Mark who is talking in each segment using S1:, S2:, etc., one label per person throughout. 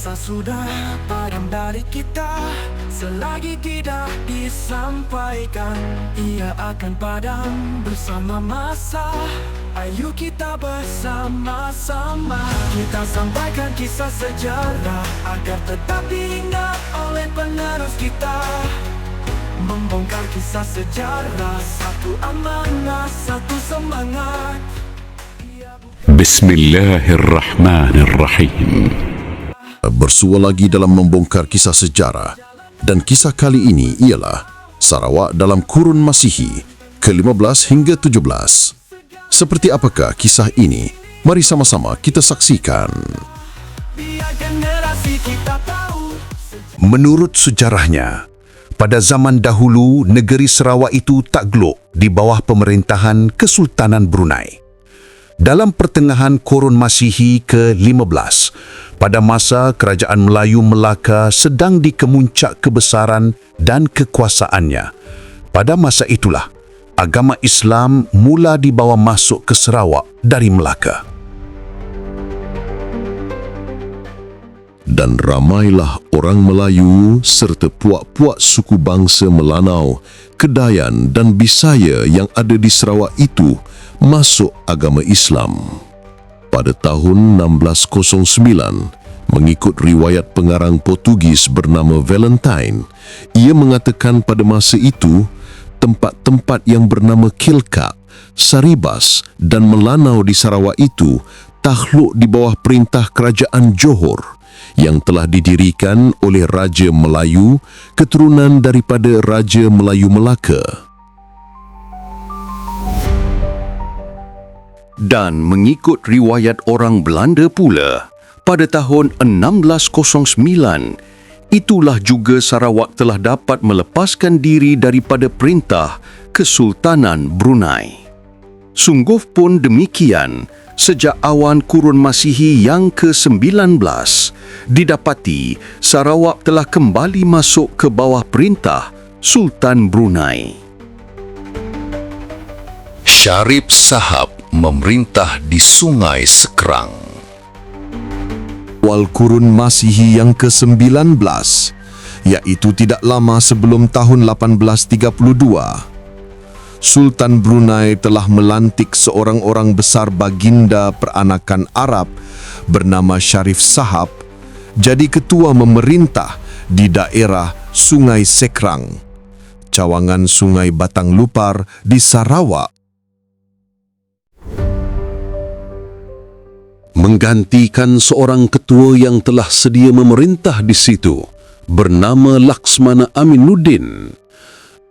S1: Kisah sudah padam dari kita, selagi tidak disampaikan, ia akan padam bersama masa. Ayo kita bersama-sama, kita sampaikan kisah sejarah agar tetap diingat oleh penerus kita. Membongkar kisah sejarah, satu amanah, satu semangat.
S2: Bismillahirrahmanirrahim.
S3: Bersua lagi dalam membongkar kisah sejarah, dan kisah kali ini ialah Sarawak dalam kurun Masihi ke-15 hingga 17. Seperti apakah kisah ini? Mari sama-sama kita saksikan.
S4: Menurut sejarahnya, pada zaman dahulu negeri Sarawak itu takluk di bawah pemerintahan Kesultanan Brunei. Dalam pertengahan kurun Masihi ke-15, pada masa Kerajaan Melayu Melaka sedang di kemuncak kebesaran dan kekuasaannya, pada masa itulah agama Islam mula dibawa masuk ke Sarawak dari Melaka.
S3: Dan ramailah orang Melayu serta puak-puak suku bangsa Melanau, Kedayan dan Bisaya yang ada di Sarawak itu masuk agama Islam. Pada tahun 1609, mengikut riwayat pengarang Portugis bernama Valentine, ia mengatakan pada masa itu tempat-tempat yang bernama Kilkap, Saribas dan Melanau di Sarawak itu takluk di bawah perintah Kerajaan Johor yang telah didirikan oleh Raja Melayu, keturunan daripada Raja Melayu Melaka.
S4: Dan mengikut riwayat orang Belanda pula, pada tahun 1609, itulah juga Sarawak telah dapat melepaskan diri daripada perintah Kesultanan Brunei. Sungguh pun demikian, sejak awan kurun Masihi yang ke-19, didapati Sarawak telah kembali masuk ke bawah perintah Sultan Brunei.
S5: Sharif Sahab memerintah di Sungai Sekerang.
S3: Awal kurun Masihi yang ke-19, iaitu tidak lama sebelum tahun 1832, Sultan Brunei telah melantik seorang besar baginda peranakan Arab bernama Sharif Sahab jadi ketua memerintah di daerah Sungai Sekerang, cawangan Sungai Batang Lupar di Sarawak.
S4: Menggantikan seorang ketua yang telah sedia memerintah di situ, bernama Laksmana Aminuddin.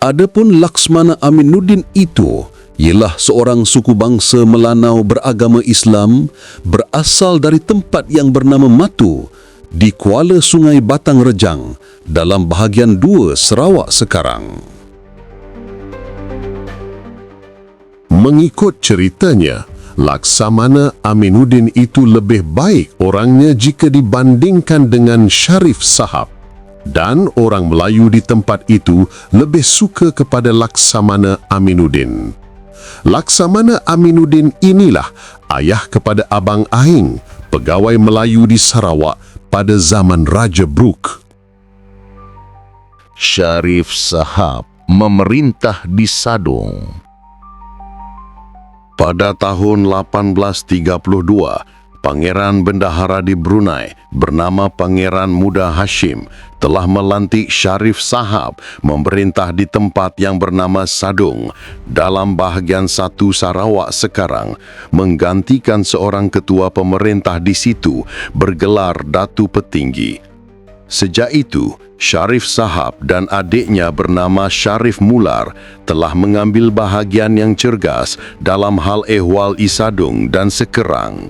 S4: Adapun Laksmana Aminuddin itu ialah seorang suku bangsa Melanau beragama Islam berasal dari tempat yang bernama Matu di kuala Sungai Batang Rejang dalam bahagian 2 Sarawak sekarang.
S3: Mengikut ceritanya, Laksamana Aminuddin itu lebih baik orangnya jika dibandingkan dengan Sharif Sahab, dan orang Melayu di tempat itu lebih suka kepada Laksamana Aminuddin. Laksamana Aminuddin inilah ayah kepada Abang Aing, pegawai Melayu di Sarawak pada zaman Raja Brooke.
S5: Sharif Sahab memerintah di Sadong.
S4: Pada tahun 1832, Pangeran Bendahara di Brunei bernama Pangeran Muda Hashim telah melantik Sharif Sahab memerintah di tempat yang bernama Sadong dalam bahagian 1 Sarawak sekarang, menggantikan seorang ketua pemerintah di situ bergelar Datu Petinggi. Sejak itu, Sharif Sahab dan adiknya bernama Sharif Mular telah mengambil bahagian yang cergas dalam hal ehwal Isadong dan Sekerang.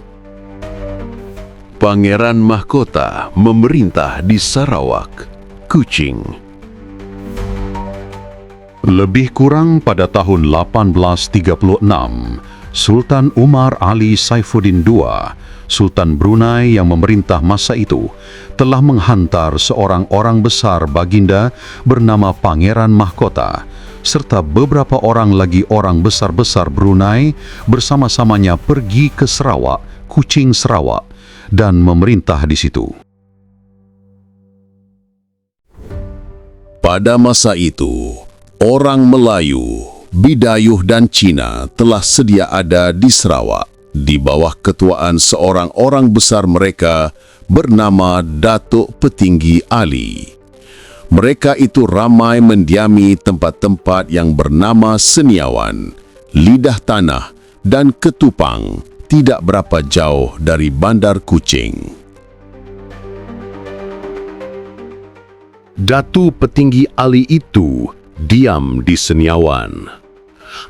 S3: Pangeran Mahkota memerintah di Sarawak, Kuching.
S2: Lebih kurang pada tahun 1836, Sultan Umar Ali Saifuddin II, Sultan Brunei yang memerintah masa itu, telah menghantar seorang orang besar baginda bernama Pangeran Mahkota serta beberapa orang lagi orang besar-besar Brunei bersama-samanya pergi ke Sarawak, Kuching Sarawak, dan memerintah di situ.
S3: Pada masa itu, orang Melayu, Bidayuh dan Cina telah sedia ada di Sarawak di bawah ketuaan seorang orang besar mereka bernama Datuk Petinggi Ali. Mereka itu ramai mendiami tempat-tempat yang bernama Seniawan, Lidah Tanah dan Ketupang, tidak berapa jauh dari Bandar Kuching.
S2: Datu Petinggi Ali itu diam di Seniawan.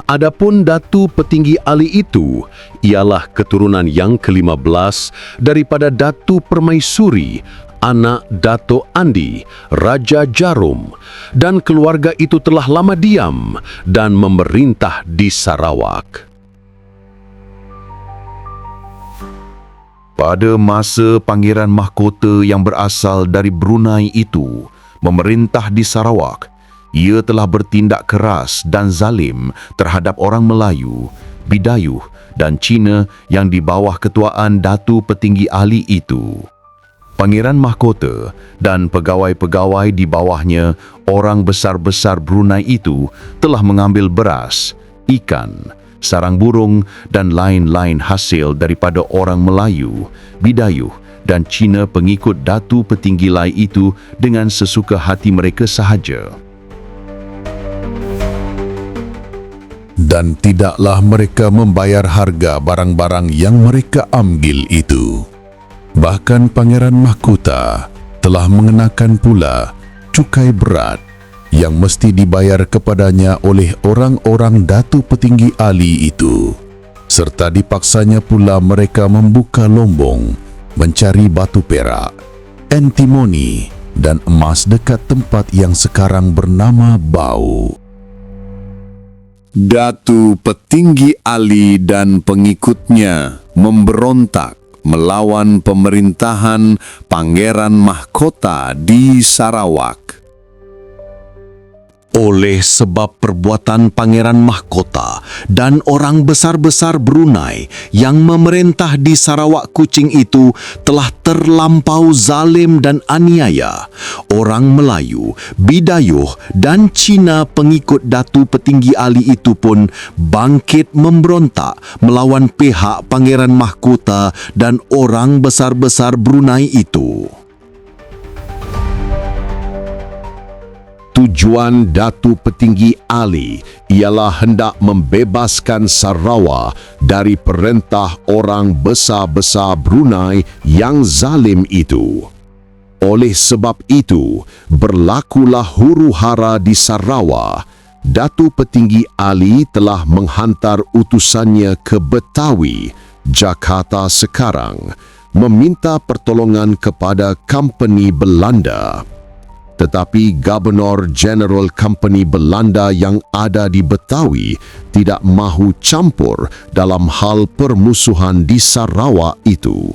S2: Adapun Datu Petinggi Ali itu ialah keturunan yang ke-15 daripada Datu Permaisuri, anak Dato' Andi, Raja Jarum, dan keluarga itu telah lama diam dan memerintah di Sarawak. Pada masa Pangeran Mahkota yang berasal dari Brunei itu memerintah di Sarawak, ia telah bertindak keras dan zalim terhadap orang Melayu, Bidayuh dan Cina yang di bawah ketuaan Datu Petinggi Ali itu. Pangeran Mahkota dan pegawai-pegawai di bawahnya, orang besar-besar Brunei itu telah mengambil beras, ikan, sarang burung dan lain-lain hasil daripada orang Melayu, Bidayuh dan Cina pengikut Datu Petinggi Lai itu dengan sesuka hati mereka sahaja.
S3: Dan tidaklah mereka membayar harga barang-barang yang mereka ambil itu. Bahkan Pangeran Mahkota telah mengenakan pula cukai berat yang mesti dibayar kepadanya oleh orang-orang Datu Petinggi Ali itu. Serta dipaksanya pula mereka membuka lombong, mencari batu perak, antimoni dan emas dekat tempat yang sekarang bernama Bau. Datu Petinggi Ali dan pengikutnya memberontak melawan pemerintahan Pangeran Mahkota di Sarawak.
S2: Oleh sebab perbuatan Pangeran Mahkota dan orang besar-besar Brunei yang memerintah di Sarawak Kuching itu telah terlampau zalim dan aniaya, orang Melayu, Bidayuh dan Cina pengikut Datu Petinggi Ali itu pun bangkit memberontak melawan pihak Pangeran Mahkota dan orang besar-besar Brunei itu. Tujuan Datu Petinggi Ali ialah hendak membebaskan Sarawak dari perintah orang besar-besar Brunei yang zalim itu. Oleh sebab itu, berlakulah huru-hara di Sarawak. Datu Petinggi Ali telah menghantar utusannya ke Betawi, Jakarta sekarang, meminta pertolongan kepada company Belanda. Tetapi Gubernur Jeneral Company Belanda yang ada di Betawi tidak mahu campur dalam hal permusuhan di Sarawak itu.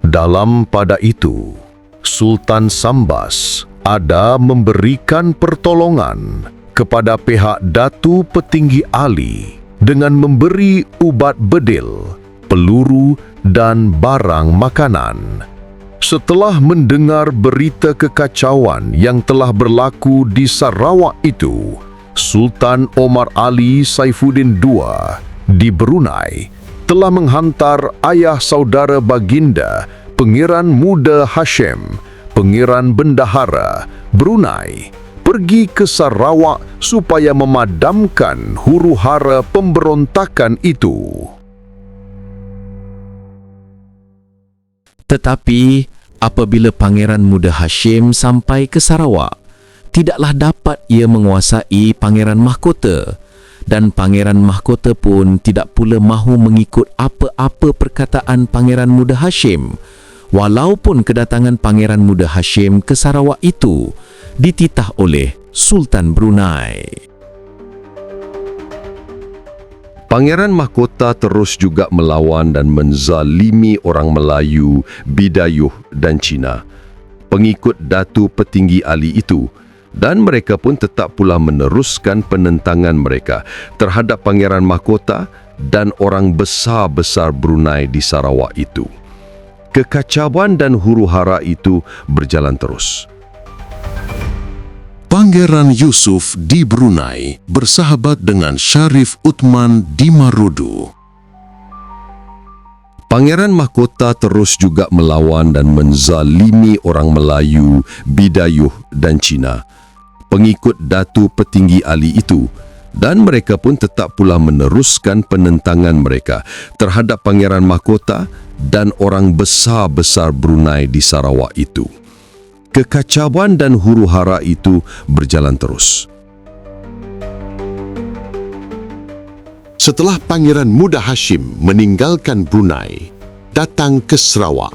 S2: Dalam pada itu, Sultan Sambas ada memberikan pertolongan kepada pihak Datu Petinggi Ali dengan memberi ubat bedil, peluru dan barang makanan. Setelah mendengar berita kekacauan yang telah berlaku di Sarawak itu, Sultan Omar Ali Saifuddin II di Brunei telah menghantar ayah saudara baginda Pangeran Muda Hashim, Pangeran Bendahara Brunei, pergi ke Sarawak supaya memadamkan huru-hara pemberontakan itu.
S6: Tetapi apabila Pangeran Muda Hashim sampai ke Sarawak, tidaklah dapat ia menguasai Pangeran Mahkota, dan Pangeran Mahkota pun tidak pula mahu mengikut apa-apa perkataan Pangeran Muda Hashim, walaupun kedatangan Pangeran Muda Hashim ke Sarawak itu dititah oleh Sultan Brunei.
S4: Pangeran Mahkota terus juga melawan dan menzalimi orang Melayu, Bidayuh dan Cina, pengikut Datu Petinggi Ali itu, dan mereka pun tetap pula meneruskan penentangan mereka terhadap Pangeran Mahkota dan orang besar-besar Brunei di Sarawak itu. Kekacauan dan huru-hara itu berjalan terus.
S3: Pangeran Yusuf di Brunei bersahabat dengan Syarif Uthman di Marudu. Pangeran Mahkota terus juga melawan dan menzalimi orang Melayu, Bidayuh dan Cina, pengikut Datu Petinggi Ali itu, dan mereka pun tetap pula meneruskan penentangan mereka terhadap Pangeran Mahkota dan orang besar-besar Brunei di Sarawak itu. Kekacauan dan huru-hara itu berjalan terus.
S4: Setelah Pangeran Muda Hashim meninggalkan Brunei, datang ke Sarawak,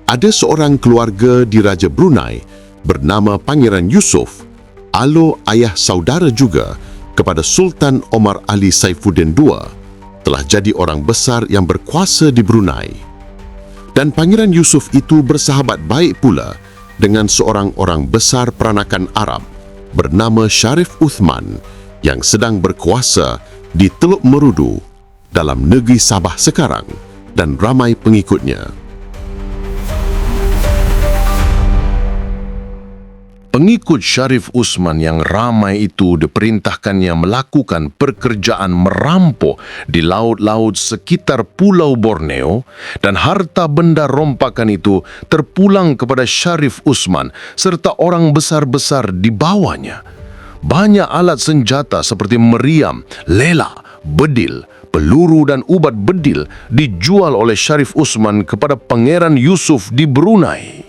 S4: ada seorang keluarga di Raja Brunei bernama Pangeran Yusuf, alo ayah saudara juga kepada Sultan Omar Ali Saifuddin II, telah jadi orang besar yang berkuasa di Brunei. Dan Pangeran Yusuf itu bersahabat baik pula dengan seorang orang besar peranakan Arab bernama Syarif Uthman yang sedang berkuasa di Teluk Merudu dalam negeri Sabah sekarang dan ramai pengikutnya. Pengikut Syarif Uthman yang ramai itu diperintahkannya melakukan pekerjaan merampok di laut-laut sekitar Pulau Borneo, dan harta benda rompakan itu terpulang kepada Syarif Uthman serta orang besar-besar di bawahnya. Banyak alat senjata seperti meriam, lela, bedil, peluru dan ubat bedil dijual oleh Syarif Uthman kepada Pangeran Yusuf di Brunei.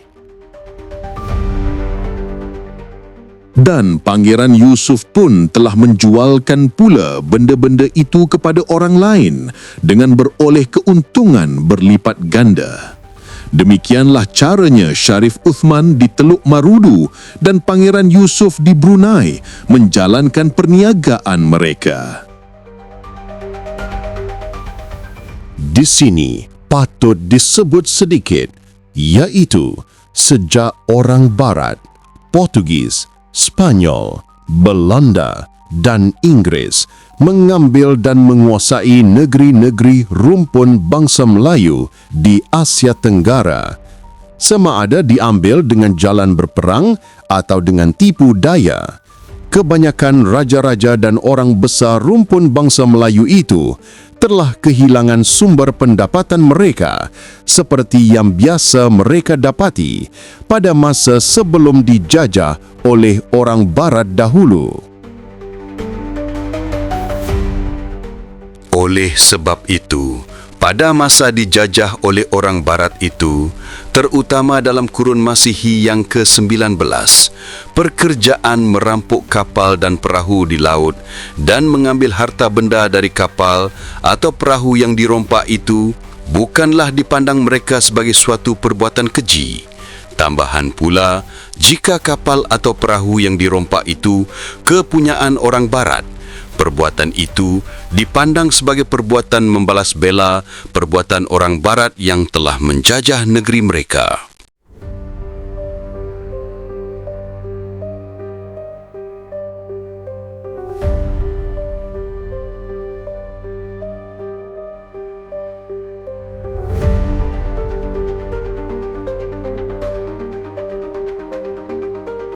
S3: Dan Pangeran Yusuf pun telah menjualkan pula benda-benda itu kepada orang lain dengan beroleh keuntungan berlipat ganda. Demikianlah caranya Syarif Uthman di Teluk Marudu dan Pangeran Yusuf di Brunei menjalankan perniagaan mereka. Di sini patut disebut sedikit, iaitu sejak orang Barat, Portugis, Spanyol, Belanda dan Inggris mengambil dan menguasai negeri-negeri rumpun bangsa Melayu di Asia Tenggara, sama ada diambil dengan jalan berperang atau dengan tipu daya. Kebanyakan raja-raja dan orang besar rumpun bangsa Melayu itu telah kehilangan sumber pendapatan mereka seperti yang biasa mereka dapati pada masa sebelum dijajah oleh orang Barat dahulu.
S5: Oleh sebab itu, pada masa dijajah oleh orang Barat itu, terutama dalam kurun Masihi yang ke-19, pekerjaan merampok kapal dan perahu di laut dan mengambil harta benda dari kapal atau perahu yang dirompak itu bukanlah dipandang mereka sebagai suatu perbuatan keji. Tambahan pula, jika kapal atau perahu yang dirompak itu kepunyaan orang Barat, perbuatan itu dipandang sebagai perbuatan membalas bela perbuatan orang Barat yang telah menjajah negeri mereka.